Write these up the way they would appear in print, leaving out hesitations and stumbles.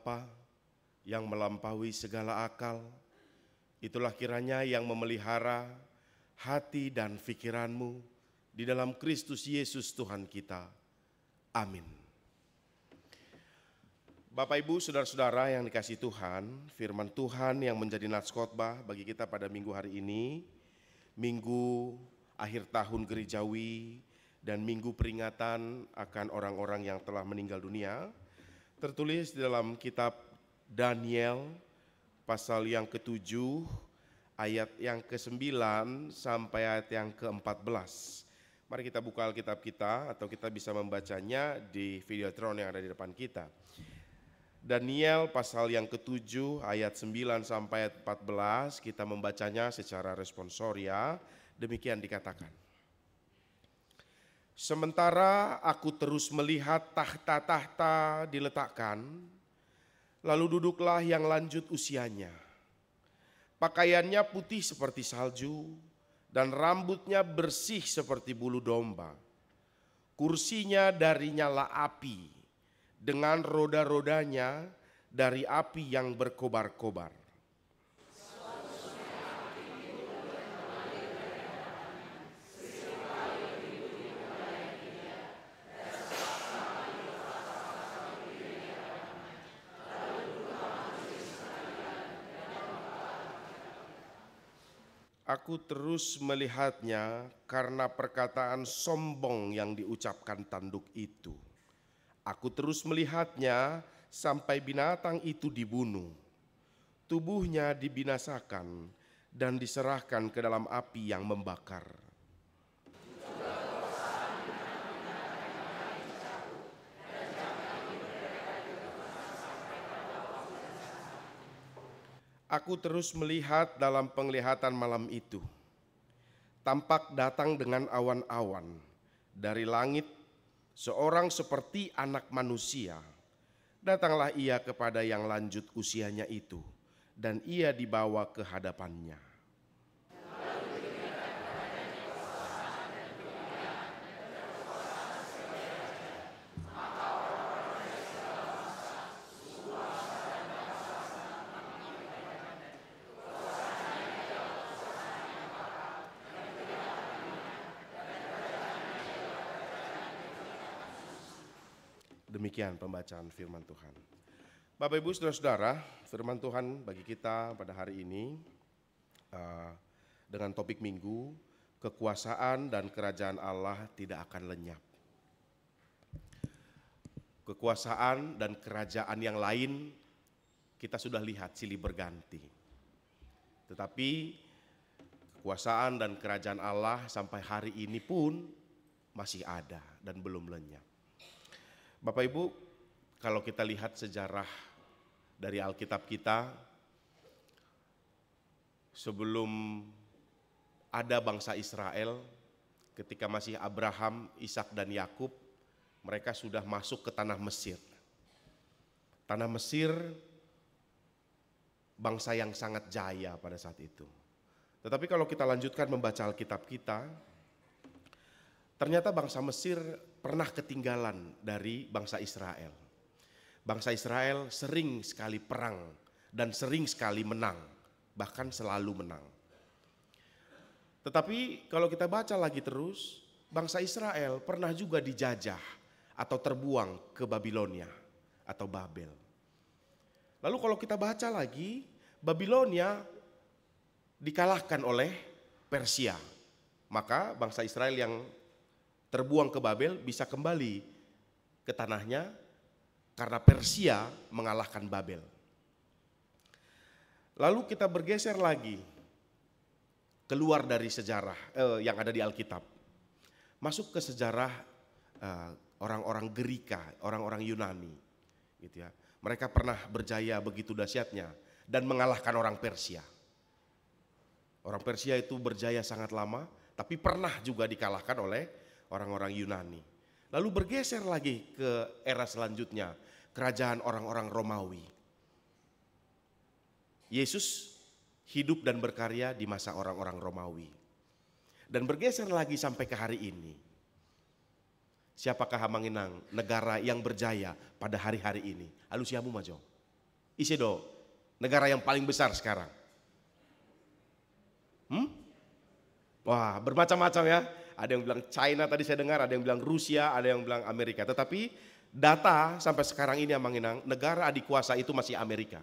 Bapa yang melampaui segala akal, itulah kiranya yang memelihara hati dan pikiranmu di dalam Kristus Yesus Tuhan kita. Amin. Bapak, Ibu, saudara-saudara yang dikasihi Tuhan, firman Tuhan yang menjadi nats khotbah bagi kita pada minggu hari ini, minggu akhir tahun gerejawi dan minggu peringatan akan orang-orang yang telah meninggal dunia, tertulis di dalam kitab Daniel pasal yang ke-7 ayat yang ke-9 sampai ayat yang ke-14. Mari kita buka Alkitab kita atau kita bisa membacanya di videotron yang ada di depan kita. Daniel pasal yang ke-7 ayat 9 sampai ayat 14, kita membacanya secara responsoria. Demikian dikatakan. Sementara aku terus melihat tahta-tahta diletakkan, lalu duduklah yang lanjut usianya. Pakaiannya putih seperti salju dan rambutnya bersih seperti bulu domba. Kursinya dari nyala api, dengan roda-rodanya dari api yang berkobar-kobar. Aku terus melihatnya karena perkataan sombong yang diucapkan tanduk itu. Aku terus melihatnya sampai binatang itu dibunuh. Tubuhnya dibinasakan dan diserahkan ke dalam api yang membakar. Aku terus melihat dalam penglihatan malam itu. Tampak datang dengan awan-awan dari langit seorang seperti anak manusia. Datanglah ia kepada yang lanjut usianya itu dan ia dibawa ke hadapannya. Demikian pembacaan firman Tuhan. Bapak, Ibu, saudara-saudara, firman Tuhan bagi kita pada hari ini dengan topik minggu, kekuasaan dan kerajaan Allah tidak akan lenyap. Kekuasaan dan kerajaan yang lain kita sudah lihat silih berganti. Tetapi kekuasaan dan kerajaan Allah sampai hari ini pun masih ada dan belum lenyap. Bapak, Ibu, kalau kita lihat sejarah dari Alkitab kita, sebelum ada bangsa Israel, ketika masih Abraham, Ishak dan Yakub, mereka sudah masuk ke tanah Mesir. Tanah Mesir bangsa yang sangat jaya pada saat itu. Tetapi kalau kita lanjutkan membaca Alkitab kita, ternyata bangsa Mesir pernah ketinggalan dari bangsa Israel. Bangsa Israel sering sekali perang dan sering sekali menang, bahkan selalu menang. Tetapi kalau kita baca lagi terus, bangsa Israel pernah juga dijajah atau terbuang ke Babilonia atau Babel. Lalu kalau kita baca lagi, Babilonia dikalahkan oleh Persia. Maka bangsa Israel yang terbuang ke Babel bisa kembali ke tanahnya karena Persia mengalahkan Babel. Lalu kita bergeser lagi keluar dari sejarah yang ada di Alkitab, masuk ke sejarah orang-orang Gerika, orang-orang Yunani, gitu ya. Mereka pernah berjaya begitu dahsyatnya dan mengalahkan orang Persia. Orang Persia itu berjaya sangat lama, tapi pernah juga dikalahkan oleh orang-orang Yunani. Lalu bergeser lagi ke era selanjutnya, kerajaan orang-orang Romawi. Yesus hidup dan berkarya di masa orang-orang Romawi. Dan bergeser lagi sampai ke hari ini. Siapakah hamanginang negara yang berjaya pada hari-hari ini? Alusiamu majo. Isedo, negara yang paling besar sekarang. Wah, bermacam-macam ya. Ada yang bilang China tadi saya dengar, ada yang bilang Rusia, ada yang bilang Amerika. Tetapi data sampai sekarang ini Amang Inang, negara adik kuasa itu masih Amerika.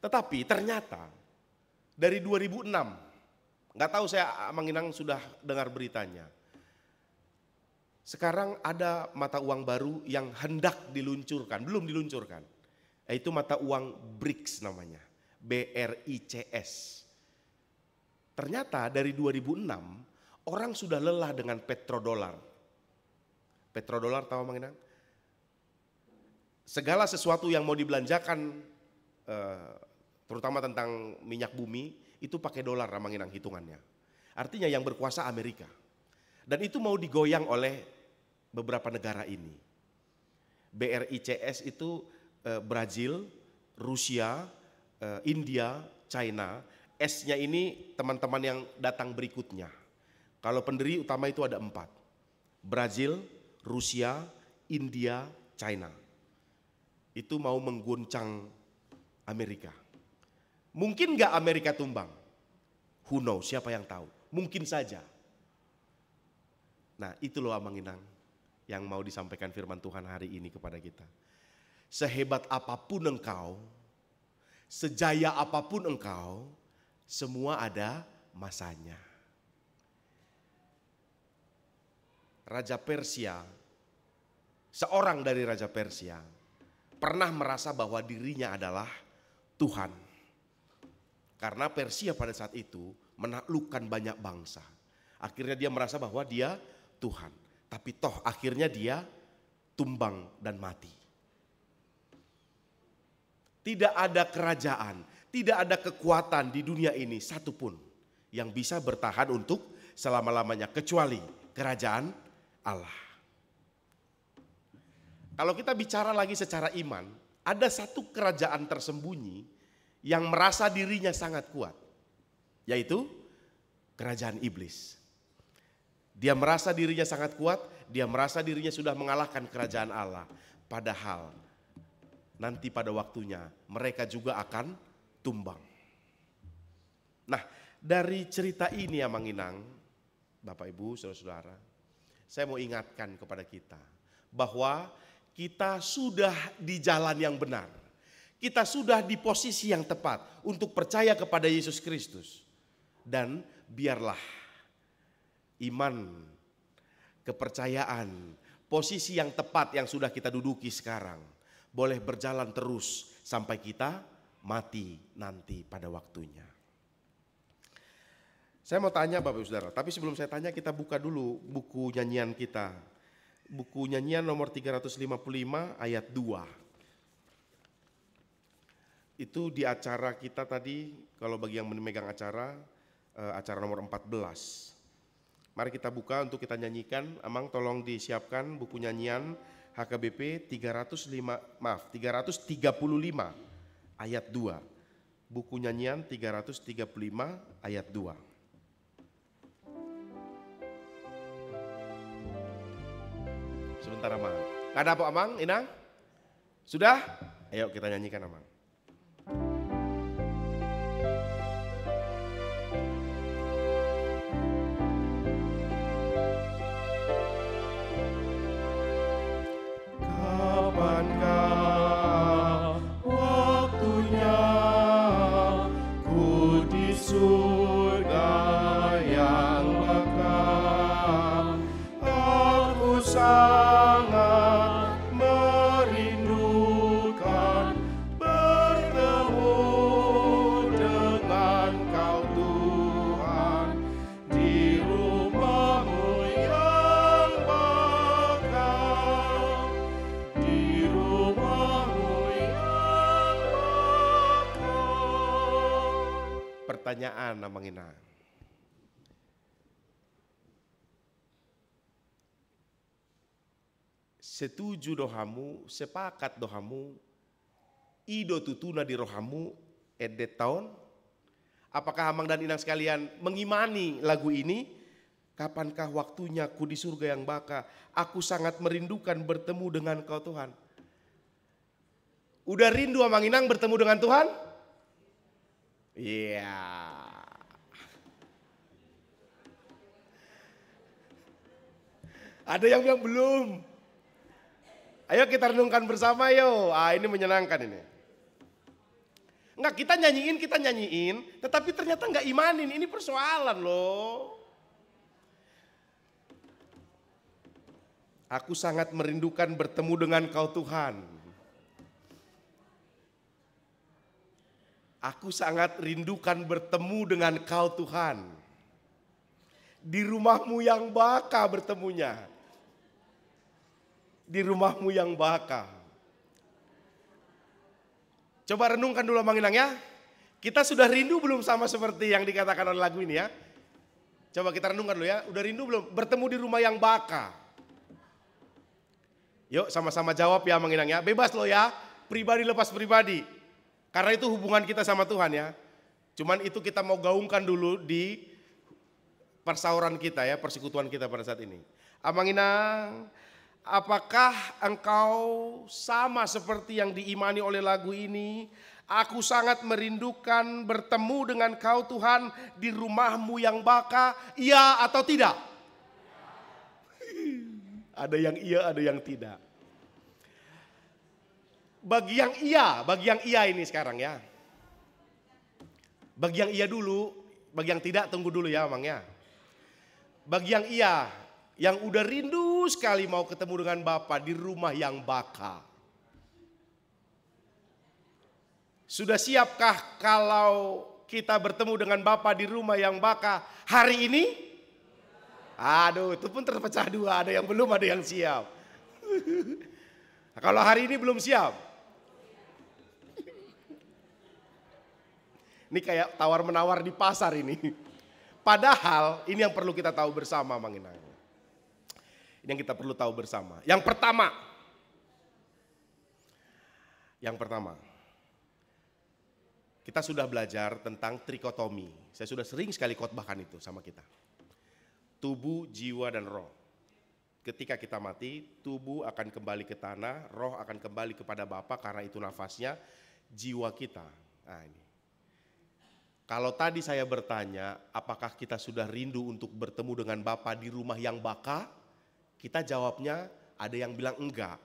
Tetapi ternyata dari 2006, nggak tahu saya Amang Inang sudah dengar beritanya. Sekarang ada mata uang baru yang hendak diluncurkan, belum diluncurkan. Yaitu mata uang BRICS namanya, BRICS. Ternyata dari 2006 orang sudah lelah dengan petrodolar. Petrodolar tahu Amang Inang? Segala sesuatu yang mau dibelanjakan, terutama tentang minyak bumi, itu pakai dolar Amang Inang hitungannya. Artinya yang berkuasa Amerika. Dan itu mau digoyang oleh beberapa negara ini. BRICS itu Brazil, Rusia, India, China. S-nya ini teman-teman yang datang berikutnya. Kalau pendiri utama itu ada 4. Brazil, Rusia, India, China. Itu mau mengguncang Amerika. Mungkin gak Amerika tumbang? Who knows, siapa yang tahu? Mungkin saja. Nah itu loh Amang Inang yang mau disampaikan firman Tuhan hari ini kepada kita. Sehebat apapun engkau, sejaya apapun engkau, semua ada masanya. Raja Persia, seorang dari Raja Persia, pernah merasa bahwa dirinya adalah Tuhan. Karena Persia pada saat itu menaklukkan banyak bangsa. Akhirnya dia merasa bahwa dia Tuhan. Tapi toh akhirnya dia tumbang dan mati. Tidak ada kerajaan, tidak ada kekuatan di dunia ini satupun yang bisa bertahan untuk selama-lamanya kecuali kerajaan Allah. Kalau kita bicara lagi secara iman, ada satu kerajaan tersembunyi yang merasa dirinya sangat kuat, yaitu kerajaan iblis. Dia merasa dirinya sangat kuat, dia merasa dirinya sudah mengalahkan kerajaan Allah. Padahal nanti pada waktunya mereka juga akan tumbang. Nah dari cerita ini Amang Inang, Bapak Ibu saudara-saudara, saya mau ingatkan kepada kita bahwa kita sudah di jalan yang benar. Kita sudah di posisi yang tepat untuk percaya kepada Yesus Kristus. Dan biarlah iman, kepercayaan, posisi yang tepat yang sudah kita duduki sekarang boleh berjalan terus sampai kita mati nanti pada waktunya. Saya mau tanya Bapak Ibu Saudara, tapi sebelum saya tanya kita buka dulu buku nyanyian kita. Buku nyanyian nomor 355 ayat 2. Itu di acara kita tadi, kalau bagi yang memegang acara nomor 14. Mari kita buka untuk kita nyanyikan. Amang tolong disiapkan buku nyanyian HKBP 335 ayat 2. Buku nyanyian 335 ayat 2. Sebentar Amang. Ada apa Amang? Inang? Sudah? Ayo kita nyanyikan Amang. Kapankah waktunya ku di surga yang bakal, aku sangat merindukan bertemu dengan Kau Tuhan di rumah-Mu yang bakal, di rumah-Mu yang bakal. Pertanyaan Amang Inang. Setuju dohamu, sepakat dohamu, ido tutuna di rohamu edet tahun. Apakah Amang dan Inang sekalian mengimani lagu ini? Kapankah waktunya ku di surga yang baka, aku sangat merindukan bertemu dengan Kau Tuhan. Udah rindu Amang Inang bertemu dengan Tuhan? Iya. Ada yang bilang belum. Ayo kita renungkan bersama yo. Ini menyenangkan ini. Enggak, kita nyanyiin, tetapi ternyata enggak imanin. Ini persoalan loh. Aku sangat merindukan bertemu dengan Kau Tuhan. Aku sangat rindukan bertemu dengan Kau Tuhan. Di rumah-Mu yang baka bertemunya. Di rumah-Mu yang baka. Coba renungkan dulu Mang Inang ya. Kita sudah rindu belum sama seperti yang dikatakan oleh lagu ini ya? Coba kita renungkan dulu ya. Udah rindu belum? Bertemu di rumah yang baka. Yuk sama-sama jawab ya Mang Inang ya. Bebas loh ya. Pribadi lepas pribadi. Karena itu hubungan kita sama Tuhan ya. Cuman itu kita mau gaungkan dulu di persauran kita ya. Persekutuan kita pada saat ini. Mang Inang, apakah engkau sama seperti yang diimani oleh lagu ini? Aku sangat merindukan bertemu dengan Kau Tuhan di rumah-Mu yang baka. Iya atau tidak? Ada yang iya, ada yang tidak. Bagi yang iya ini sekarang ya. Bagi yang iya dulu, bagi yang tidak tunggu dulu ya Mang ya. Bagi yang iya, yang udah rindu sekali mau ketemu dengan Bapa di rumah yang baka. Sudah siapkah kalau kita bertemu dengan Bapa di rumah yang baka hari ini? Aduh, itu pun terpecah dua, ada yang belum, ada yang siap. Kalau hari ini belum siap. Ini kayak tawar-menawar di pasar ini. Padahal ini yang perlu kita tahu bersama Mang Inang. Ini yang kita perlu tahu bersama. Yang pertama. Kita sudah belajar tentang trikotomi. Saya sudah sering sekali khotbahkan itu sama kita. Tubuh, jiwa, dan roh. Ketika kita mati, tubuh akan kembali ke tanah, roh akan kembali kepada Bapa karena itu nafasnya, jiwa kita. Nah ini. Kalau tadi saya bertanya, apakah kita sudah rindu untuk bertemu dengan Bapa di rumah yang baka? Kita jawabnya ada yang bilang enggak.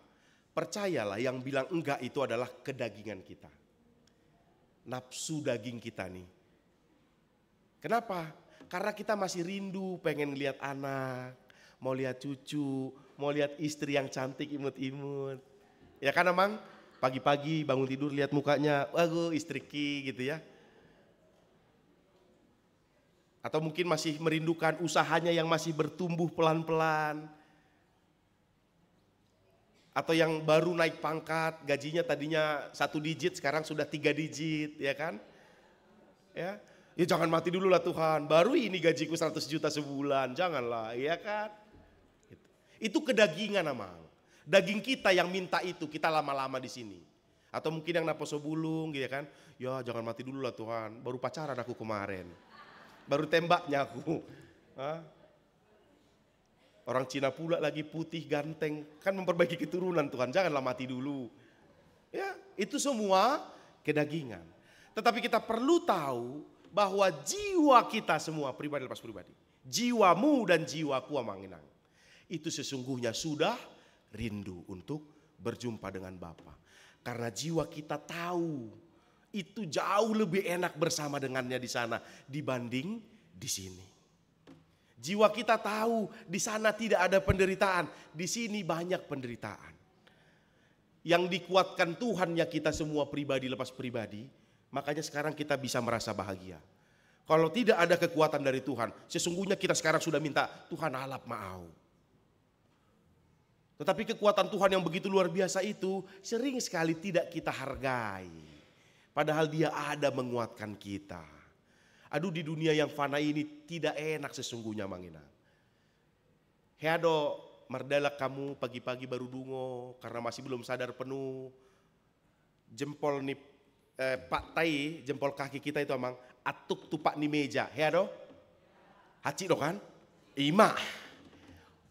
Percayalah yang bilang enggak itu adalah kedagingan kita. Nafsu daging kita nih. Kenapa? Karena kita masih rindu pengen lihat anak, mau lihat cucu, mau lihat istri yang cantik imut-imut. Ya kan Amang? Pagi-pagi bangun tidur lihat mukanya, waduh istri Ki gitu ya. Atau mungkin masih merindukan usahanya yang masih bertumbuh pelan-pelan. Atau yang baru naik pangkat, gajinya tadinya 1 digit, sekarang sudah 3 digit, ya kan? Ya jangan mati dulu lah Tuhan, baru ini gajiku 100 juta sebulan, janganlah, ya kan? Itu kedagingan Amang. Daging kita yang minta itu, kita lama-lama di sini. Atau mungkin yang naposo bulung, gitu kan? Ya jangan mati dulu lah Tuhan, baru pacaran aku kemarin, baru tembaknya aku. Orang Cina pula lagi putih ganteng, kan memperbaiki keturunan Tuhan, janganlah mati dulu. Ya, itu semua kedagingan. Tetapi kita perlu tahu bahwa jiwa kita semua, pribadi lepas pribadi, jiwamu dan jiwaku Amang Inang, itu sesungguhnya sudah rindu untuk berjumpa dengan Bapa. Karena jiwa kita tahu itu jauh lebih enak bersama dengannya di sana dibanding di sini. Jiwa kita tahu di sana tidak ada penderitaan, di sini banyak penderitaan. Yang dikuatkan Tuhan ya kita semua pribadi lepas pribadi, makanya sekarang kita bisa merasa bahagia. Kalau tidak ada kekuatan dari Tuhan, sesungguhnya kita sekarang sudah minta Tuhan alap mau. Tetapi kekuatan Tuhan yang begitu luar biasa itu sering sekali tidak kita hargai. Padahal Dia ada menguatkan kita. Aduh di dunia yang fana ini tidak enak sesungguhnya Mang Inang. Heado mardala kamu pagi-pagi baru dungo karena masih belum sadar penuh. Jempol nih Pak Tai, jempol kaki kita itu Amang atuk tupak di meja. Heado? Haci do kan? Ima.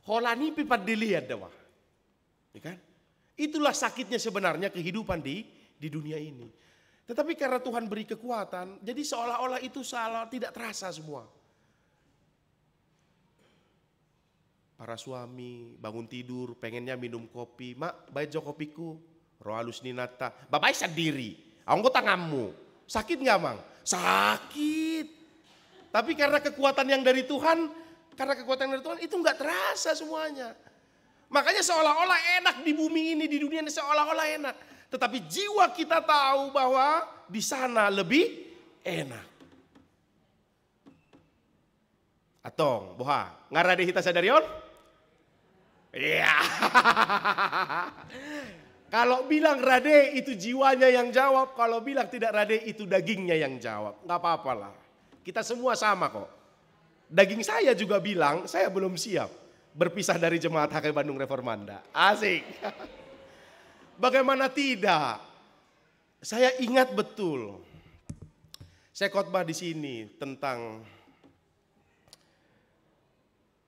Holani pipat dilihat dah. Ya kan? Itulah sakitnya sebenarnya kehidupan di di dunia ini. Tetapi karena Tuhan beri kekuatan, jadi seolah-olah itu salah, tidak terasa semua. Para suami bangun tidur, pengennya minum kopi. Mak, baik jo kopiku. Roh halus ninata. Bapak sendiri. Aku tanganmu. Sakit nggak, Mang? Sakit. Tapi karena kekuatan yang dari Tuhan, itu nggak terasa semuanya. Makanya seolah-olah enak di bumi ini, di dunia ini seolah-olah enak. Tetapi jiwa kita tahu bahwa di sana lebih enak. Atong, boha, ngarade hita sadarion? Iya. Kalau bilang rade itu jiwanya yang jawab, kalau bilang tidak rade itu dagingnya yang jawab. Nggak apa-apa lah. Kita semua sama kok. Daging saya juga bilang, saya belum siap berpisah dari jemaat HKBP Bandung Reformanda. Asik. Bagaimana tidak? Saya ingat betul. Saya khotbah di sini tentang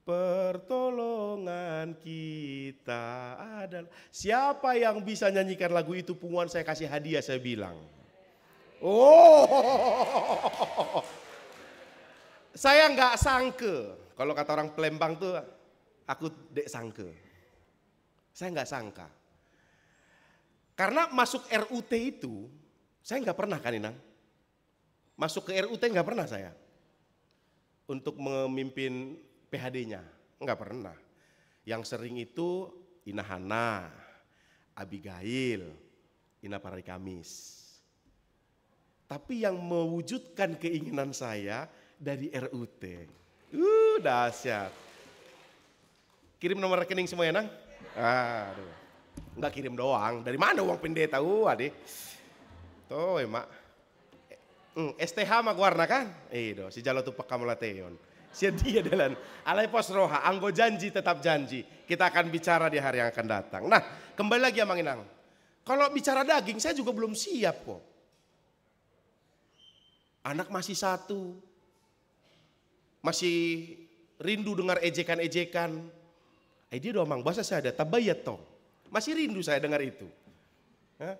pertolongan kita adalah. Siapa yang bisa nyanyikan lagu itu punguan saya kasih hadiah, saya bilang. Oh, saya nggak sangke. Kalau kata orang Palembang tuh, aku dek sangke. Saya nggak sangka. Karena masuk RUT itu, saya nggak pernah kan Inang. Masuk ke RUT nggak pernah saya. Untuk memimpin PHD-nya, enggak pernah. Yang sering itu Ina Hana, Abigail, Ina Parari Kamis. Tapi yang mewujudkan keinginan saya dari RUT. Dahsyat. Kirim nomor rekening semua ya, Nang? Aduh. Enggak kirim doang. Dari mana uang pendeta? Adik. Tuh, Mak. STH mah warna kan? Si jalo tu pekamulateon. Sia dia dalam alai pos roha, anggo janji tetap janji. Kita akan bicara di hari yang akan datang. Nah, kembali lagi ya Mang Inang. Kalau bicara daging, saya juga belum siap kok. Anak masih satu. Masih rindu dengar ejekan-ejekan. Dia doang Mang, bahasa saya ada tabayat toh. Masih rindu saya dengar itu. Hah?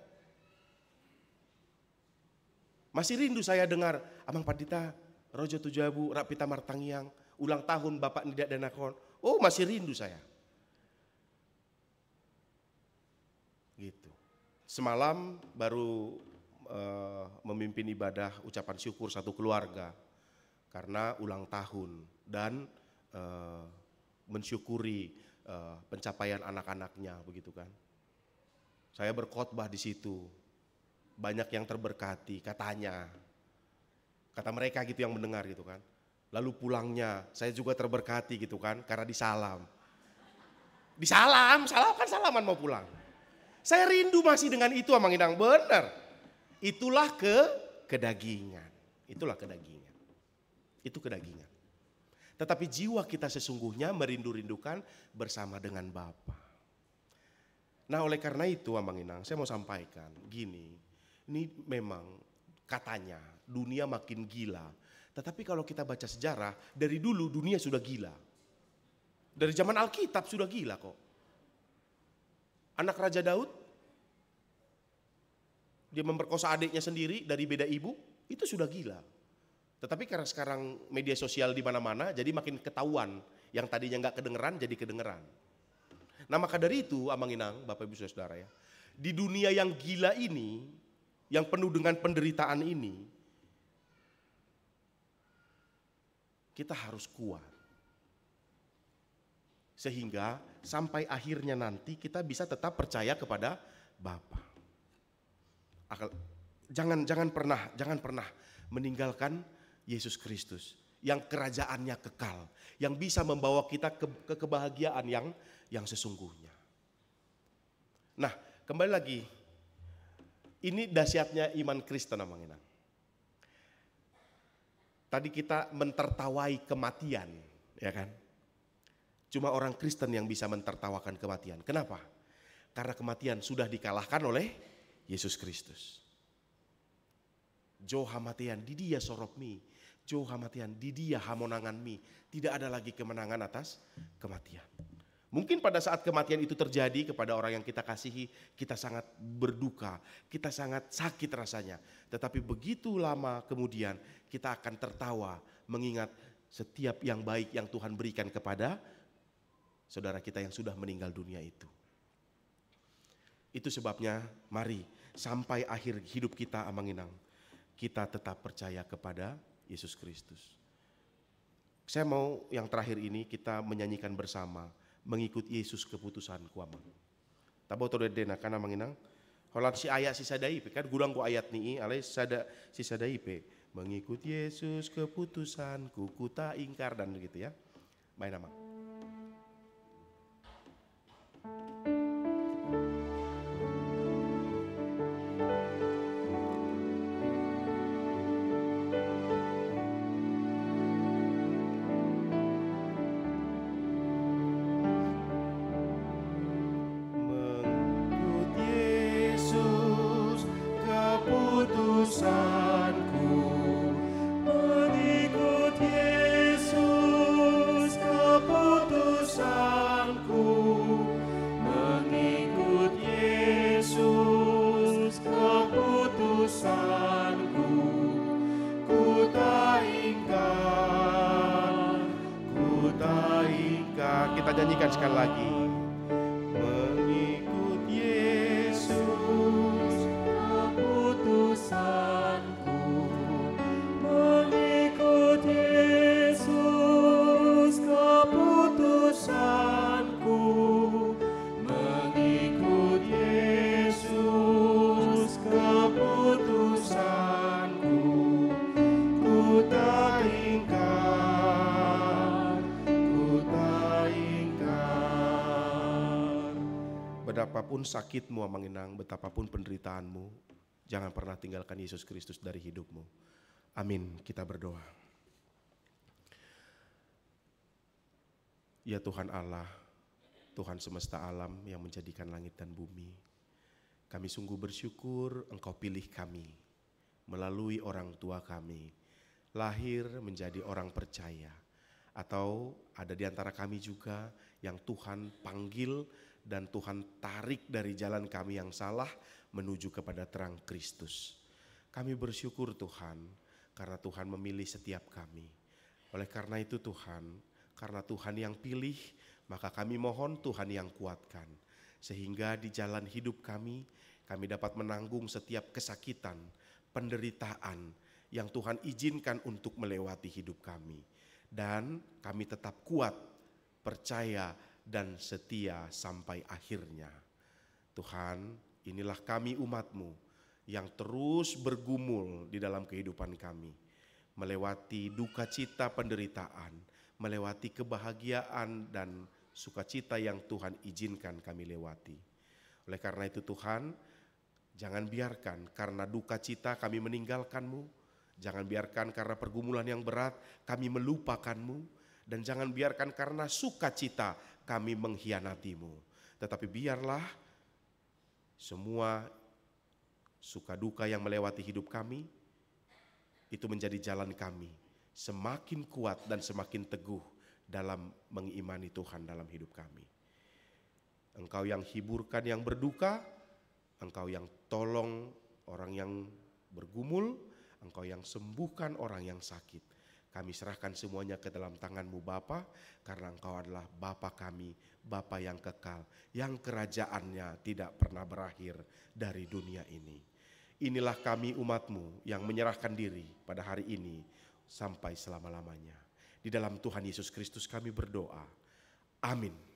Masih rindu saya dengar, Amang Padita, Rojo Tujabu, Rapita Martangiang, ulang tahun Bapak Nidak Danakon. Oh, masih rindu saya. Gitu. Semalam baru memimpin ibadah ucapan syukur satu keluarga karena ulang tahun dan mensyukuri pencapaian anak-anaknya, begitu kan. Saya berkhotbah di situ. Banyak yang terberkati katanya. Kata mereka gitu yang mendengar gitu kan. Lalu pulangnya saya juga terberkati gitu kan karena disalam. Salam kan salaman mau pulang. Saya rindu masih dengan itu Amang Inang, benar. Itulah kedagingan. Itulah kedagingan. Itu kedagingan. Tetapi jiwa kita sesungguhnya merindu-rindukan bersama dengan Bapa. Nah, oleh karena itu Amang Inang, saya mau sampaikan gini. Ini memang katanya dunia makin gila. Tetapi kalau kita baca sejarah, dari dulu dunia sudah gila. Dari zaman Alkitab sudah gila kok. Anak Raja Daud, dia memperkosa adiknya sendiri dari beda ibu, itu sudah gila. Tetapi karena sekarang media sosial di mana-mana, jadi makin ketahuan. Yang tadinya nggak kedengeran, jadi kedengeran. Nah maka dari itu, Amang Inang, Bapak Ibu Saudara ya, di dunia yang gila ini, yang penuh dengan penderitaan ini, kita harus kuat. Sehingga sampai akhirnya nanti kita bisa tetap percaya kepada Bapa. Jangan pernah meninggalkan Yesus Kristus yang kerajaannya kekal, yang bisa membawa kita ke kebahagiaan yang sesungguhnya. Nah, kembali lagi. Ini dahsyatnya iman Kristen Amang Inang. Tadi kita mentertawai kematian, ya kan? Cuma orang Kristen yang bisa mentertawakan kematian. Kenapa? Karena kematian sudah dikalahkan oleh Yesus Kristus. Jo hamatian di dia sorokmi, jo hamatian di dia hamonanganmi. Tidak ada lagi kemenangan atas kematian. Mungkin pada saat kematian itu terjadi kepada orang yang kita kasihi, kita sangat berduka, kita sangat sakit rasanya. Tetapi begitu lama kemudian kita akan tertawa mengingat setiap yang baik yang Tuhan berikan kepada saudara kita yang sudah meninggal dunia itu. Itu sebabnya mari sampai akhir hidup kita Amanginang, kita tetap percaya kepada Yesus Kristus. Saya mau yang terakhir ini kita menyanyikan bersama, mengikut Yesus keputusanku Amang. Tabo tore dena kana Manginang. Holat si ayat si sadaipe kan gurang ku ayat ni alai sada si sadaipe. Mengikut Yesus keputusanku ku tak ingkar dan begitu ya. Main Amang. Kita nyanyikan sekali lagi. Mengikut Yesus keputusanku, mengikut Yesus keputusanku, mengikut Yesus keputusanku, ku tak ingkar. Betapapun sakitmu Amanginang, betapapun penderitaanmu, jangan pernah tinggalkan Yesus Kristus dari hidupmu. Amin, kita berdoa. Ya Tuhan Allah, Tuhan semesta alam yang menjadikan langit dan bumi, kami sungguh bersyukur Engkau pilih kami melalui orang tua kami, lahir menjadi orang percaya. Atau ada di antara kami juga yang Tuhan panggil dan Tuhan tarik dari jalan kami yang salah menuju kepada terang Kristus. Kami bersyukur Tuhan karena Tuhan memilih setiap kami. Oleh karena itu Tuhan, karena Tuhan yang pilih, maka kami mohon Tuhan yang kuatkan. Sehingga di jalan hidup kami dapat menanggung setiap kesakitan, penderitaan yang Tuhan izinkan untuk melewati hidup kami. Dan kami tetap kuat, percaya, dan setia sampai akhirnya. Tuhan, inilah kami umat-Mu yang terus bergumul di dalam kehidupan kami. Melewati duka cita penderitaan, melewati kebahagiaan dan sukacita yang Tuhan izinkan kami lewati. Oleh karena itu Tuhan, jangan biarkan karena duka cita kami meninggalkan-Mu. Jangan biarkan karena pergumulan yang berat kami melupakan-Mu. Dan jangan biarkan karena sukacita kami mengkhianati-Mu. Tetapi biarlah semua suka duka yang melewati hidup kami, itu menjadi jalan kami semakin kuat dan semakin teguh dalam mengimani Tuhan dalam hidup kami. Engkau yang hiburkan yang berduka, Engkau yang tolong orang yang bergumul, Engkau yang sembuhkan orang yang sakit. Kami serahkan semuanya ke dalam tangan-Mu Bapa, karena Engkau adalah Bapa kami, Bapa yang kekal, yang kerajaannya tidak pernah berakhir dari dunia ini. Inilah kami umat-Mu yang menyerahkan diri pada hari ini sampai selama-lamanya. Di dalam Tuhan Yesus Kristus kami berdoa. Amin.